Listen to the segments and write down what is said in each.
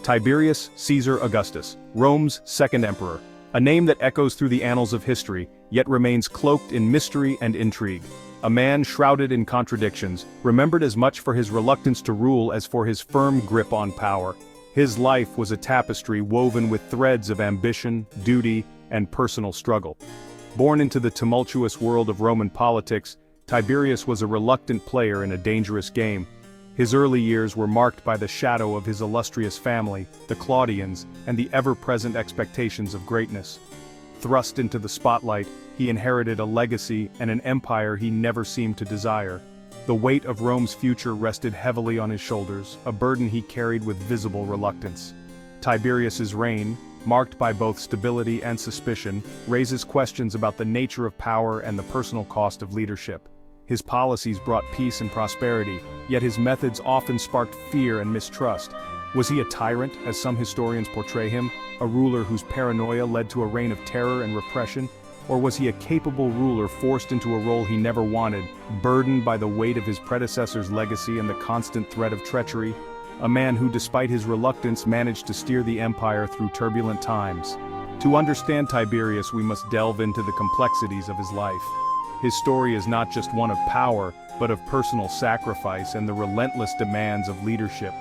Tiberius Caesar Augustus, Rome's second emperor. A name that echoes through the annals of history, yet remains cloaked in mystery and intrigue. A man shrouded in contradictions, remembered as much for his reluctance to rule as for his firm grip on power. His life was a tapestry woven with threads of ambition, duty, and personal struggle. Born into the tumultuous world of Roman politics, Tiberius was a reluctant player in a dangerous game. His early years were marked by the shadow of his illustrious family, the Claudians, and the ever-present expectations of greatness. Thrust into the spotlight, he inherited a legacy and an empire he never seemed to desire. The weight of Rome's future rested heavily on his shoulders, a burden he carried with visible reluctance. Tiberius's reign, marked by both stability and suspicion, raises questions about the nature of power and the personal cost of leadership. His policies brought peace and prosperity, yet his methods often sparked fear and mistrust. Was he a tyrant, as some historians portray him, a ruler whose paranoia led to a reign of terror and repression? Or was he a capable ruler forced into a role he never wanted, burdened by the weight of his predecessor's legacy and the constant threat of treachery? A man who, despite his reluctance, managed to steer the empire through turbulent times. To understand Tiberius, we must delve into the complexities of his life. His story is not just one of power, but of personal sacrifice and the relentless demands of leadership.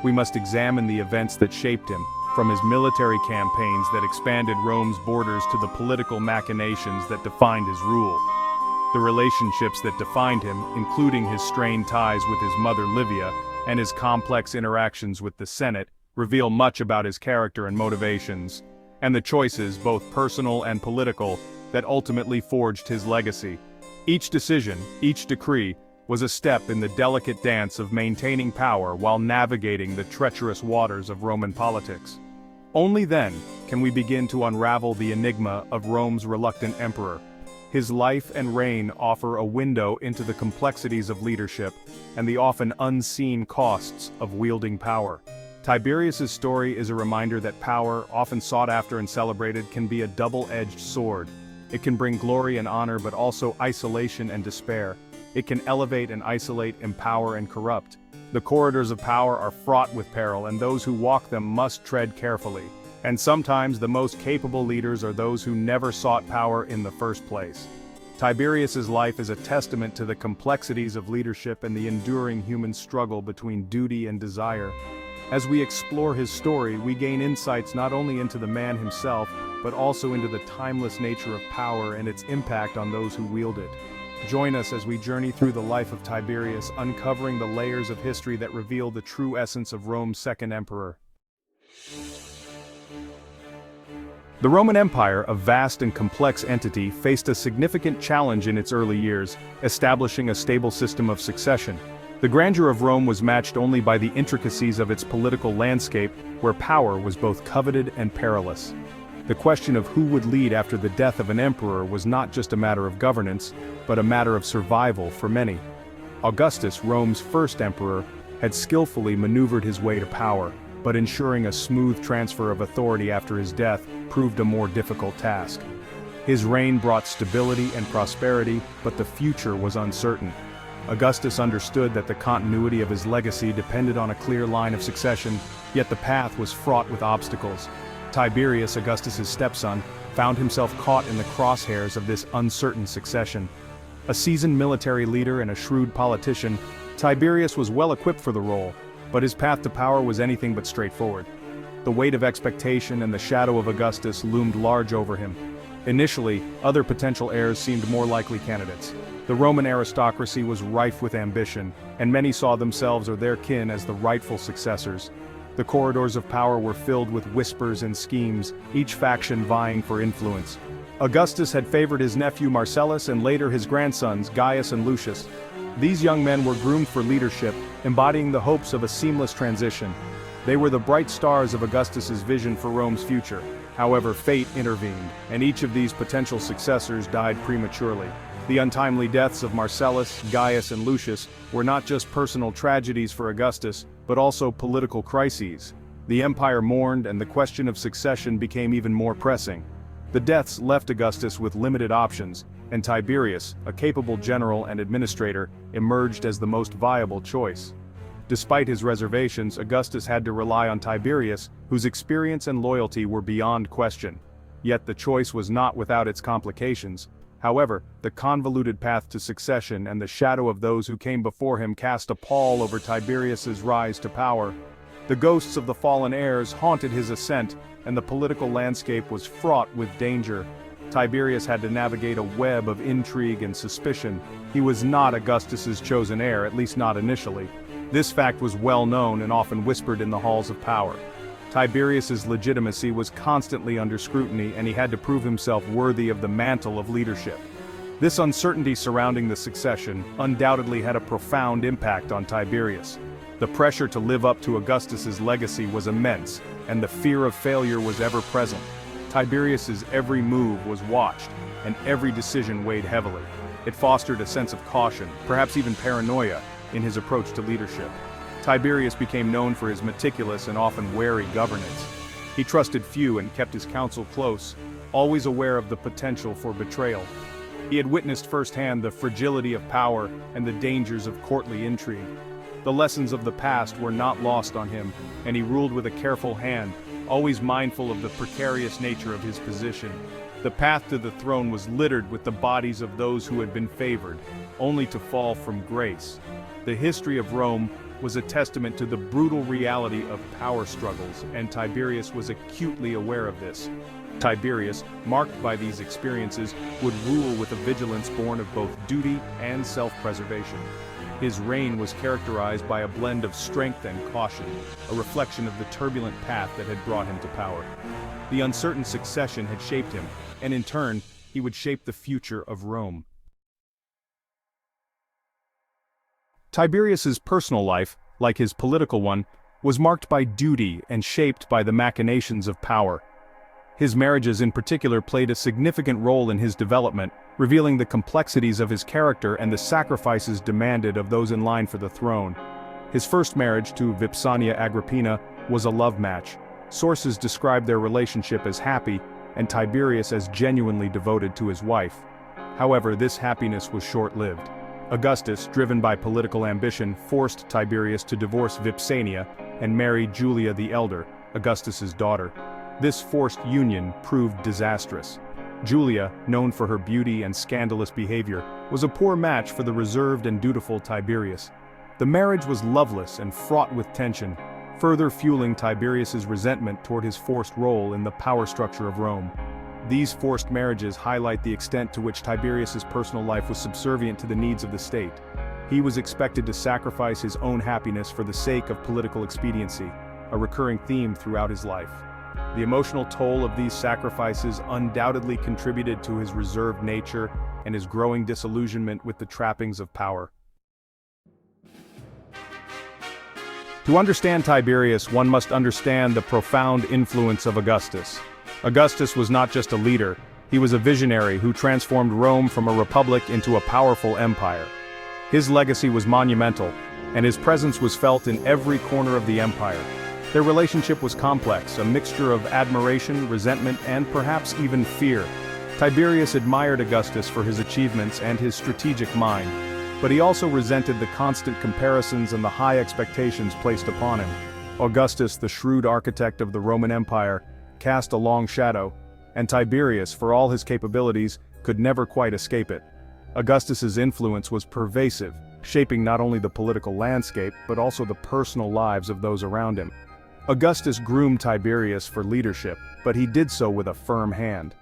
We must examine the events that shaped him, from his military campaigns that expanded Rome's borders to the political machinations that defined his rule. The relationships that defined him, including his strained ties with his mother Livia, and his complex interactions with the Senate, reveal much about his character and motivations, and the choices, both personal and political, that ultimately forged his legacy. Each decision, each decree, was a step in the delicate dance of maintaining power while navigating the treacherous waters of Roman politics. Only then can we begin to unravel the enigma of Rome's reluctant emperor. His life and reign offer a window into the complexities of leadership and the often unseen costs of wielding power. Tiberius's story is a reminder that power, often sought after and celebrated, can be a double-edged sword. It can bring glory and honor, but also isolation and despair. It can elevate and isolate, empower and corrupt. The corridors of power are fraught with peril, and those who walk them must tread carefully. And sometimes the most capable leaders are those who never sought power in the first place. Tiberius's life is a testament to the complexities of leadership and the enduring human struggle between duty and desire. As we explore his story, we gain insights not only into the man himself, but also into the timeless nature of power and its impact on those who wield it. Join us as we journey through the life of Tiberius, uncovering the layers of history that reveal the true essence of Rome's second emperor. The Roman Empire, a vast and complex entity, faced a significant challenge in its early years, establishing a stable system of succession. The grandeur of Rome was matched only by the intricacies of its political landscape, where power was both coveted and perilous. The question of who would lead after the death of an emperor was not just a matter of governance, but a matter of survival for many. Augustus, Rome's first emperor, had skillfully maneuvered his way to power, but ensuring a smooth transfer of authority after his death proved a more difficult task. His reign brought stability and prosperity, but the future was uncertain. Augustus understood that the continuity of his legacy depended on a clear line of succession, yet the path was fraught with obstacles. Tiberius, Augustus's stepson, found himself caught in the crosshairs of this uncertain succession. A seasoned military leader and a shrewd politician, Tiberius was well equipped for the role, but his path to power was anything but straightforward. The weight of expectation and the shadow of Augustus loomed large over him. Initially, other potential heirs seemed more likely candidates. The Roman aristocracy was rife with ambition, and many saw themselves or their kin as the rightful successors. The corridors of power were filled with whispers and schemes, each faction vying for influence. Augustus had favored his nephew Marcellus and later his grandsons Gaius and Lucius. These young men were groomed for leadership, embodying the hopes of a seamless transition. They were the bright stars of Augustus's vision for Rome's future. However, fate intervened, and each of these potential successors died prematurely. The untimely deaths of Marcellus, Gaius, and Lucius were not just personal tragedies for Augustus, but also political crises. The empire mourned, and the question of succession became even more pressing. The deaths left Augustus with limited options, and Tiberius, a capable general and administrator, emerged as the most viable choice. Despite his reservations, Augustus had to rely on Tiberius, whose experience and loyalty were beyond question. Yet the choice was not without its complications. However, the convoluted path to succession and the shadow of those who came before him cast a pall over Tiberius's rise to power. The ghosts of the fallen heirs haunted his ascent, and the political landscape was fraught with danger. Tiberius had to navigate a web of intrigue and suspicion. He was not Augustus's chosen heir, at least not initially. This fact was well known and often whispered in the halls of power. Tiberius's legitimacy was constantly under scrutiny, and he had to prove himself worthy of the mantle of leadership. This uncertainty surrounding the succession undoubtedly had a profound impact on Tiberius. The pressure to live up to Augustus's legacy was immense, and the fear of failure was ever present. Tiberius's every move was watched, and every decision weighed heavily. It fostered a sense of caution, perhaps even paranoia, in his approach to leadership. Tiberius became known for his meticulous and often wary governance. He trusted few and kept his counsel close, always aware of the potential for betrayal. He had witnessed firsthand the fragility of power and the dangers of courtly intrigue. The lessons of the past were not lost on him, and he ruled with a careful hand, always mindful of the precarious nature of his position. The path to the throne was littered with the bodies of those who had been favored, only to fall from grace. The history of Rome was a testament to the brutal reality of power struggles, and Tiberius was acutely aware of this. Tiberius, marked by these experiences, would rule with a vigilance born of both duty and self-preservation. His reign was characterized by a blend of strength and caution, a reflection of the turbulent path that had brought him to power. The uncertain succession had shaped him, and in turn, he would shape the future of Rome. Tiberius's personal life, like his political one, was marked by duty and shaped by the machinations of power. His marriages in particular played a significant role in his development, revealing the complexities of his character and the sacrifices demanded of those in line for the throne. His first marriage to Vipsania Agrippina was a love match. Sources describe their relationship as happy, and Tiberius as genuinely devoted to his wife. However, this happiness was short-lived. Augustus, driven by political ambition, forced Tiberius to divorce Vipsania and marry Julia the Elder, Augustus's daughter. This forced union proved disastrous. Julia, known for her beauty and scandalous behavior, was a poor match for the reserved and dutiful Tiberius. The marriage was loveless and fraught with tension, further fueling Tiberius's resentment toward his forced role in the power structure of Rome. These forced marriages highlight the extent to which Tiberius's personal life was subservient to the needs of the state. He was expected to sacrifice his own happiness for the sake of political expediency, a recurring theme throughout his life. The emotional toll of these sacrifices undoubtedly contributed to his reserved nature and his growing disillusionment with the trappings of power. To understand Tiberius, one must understand the profound influence of Augustus. Augustus was not just a leader, he was a visionary who transformed Rome from a republic into a powerful empire. His legacy was monumental, and his presence was felt in every corner of the empire. Their relationship was complex, a mixture of admiration, resentment, and perhaps even fear. Tiberius admired Augustus for his achievements and his strategic mind, but he also resented the constant comparisons and the high expectations placed upon him. Augustus, the shrewd architect of the Roman Empire, cast a long shadow, and Tiberius, for all his capabilities, could never quite escape it. Augustus's influence was pervasive, shaping not only the political landscape but also the personal lives of those around him. Augustus groomed Tiberius for leadership, but he did so with a firm hand.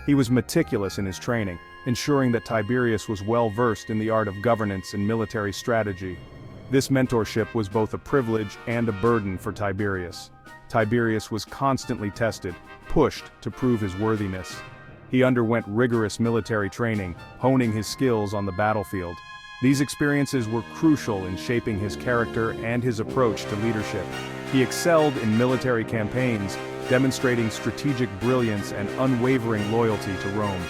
He was meticulous in his training, ensuring that Tiberius was well versed in the art of governance and military strategy. This mentorship was both a privilege and a burden for Tiberius. Tiberius was constantly tested, pushed to prove his worthiness. He underwent rigorous military training, honing his skills on the battlefield. These experiences were crucial in shaping his character and his approach to leadership. He excelled in military campaigns, demonstrating strategic brilliance and unwavering loyalty to Rome.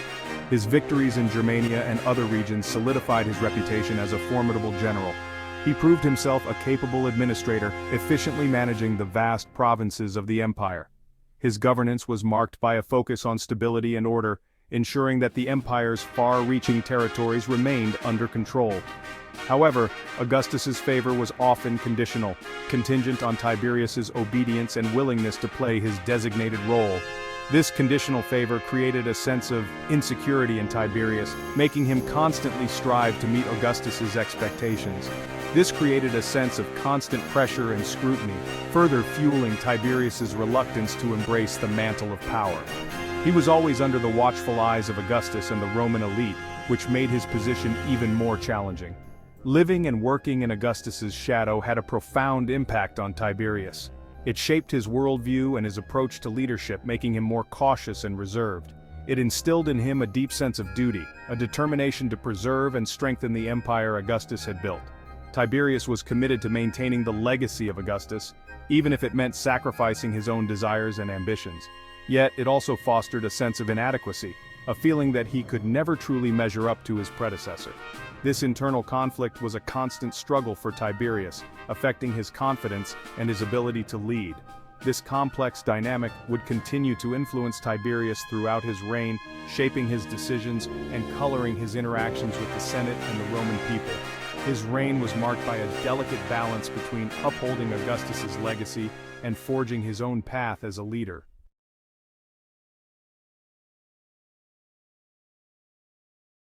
His victories in Germania and other regions solidified his reputation as a formidable general. He proved himself a capable administrator, efficiently managing the vast provinces of the empire. His governance was marked by a focus on stability and order, ensuring that the empire's far-reaching territories remained under control. However, Augustus's favor was often conditional, contingent on Tiberius's obedience and willingness to play his designated role. This conditional favor created a sense of insecurity in Tiberius, making him constantly strive to meet Augustus's expectations. This created a sense of constant pressure and scrutiny, further fueling Tiberius's reluctance to embrace the mantle of power. He was always under the watchful eyes of Augustus and the Roman elite, which made his position even more challenging. Living and working in Augustus's shadow had a profound impact on Tiberius. It shaped his worldview and his approach to leadership, making him more cautious and reserved. It instilled in him a deep sense of duty, a determination to preserve and strengthen the empire Augustus had built. Tiberius was committed to maintaining the legacy of Augustus, even if it meant sacrificing his own desires and ambitions. Yet, it also fostered a sense of inadequacy, a feeling that he could never truly measure up to his predecessor. This internal conflict was a constant struggle for Tiberius, affecting his confidence and his ability to lead. This complex dynamic would continue to influence Tiberius throughout his reign, shaping his decisions and coloring his interactions with the Senate and the Roman people. His reign was marked by a delicate balance between upholding Augustus's legacy and forging his own path as a leader.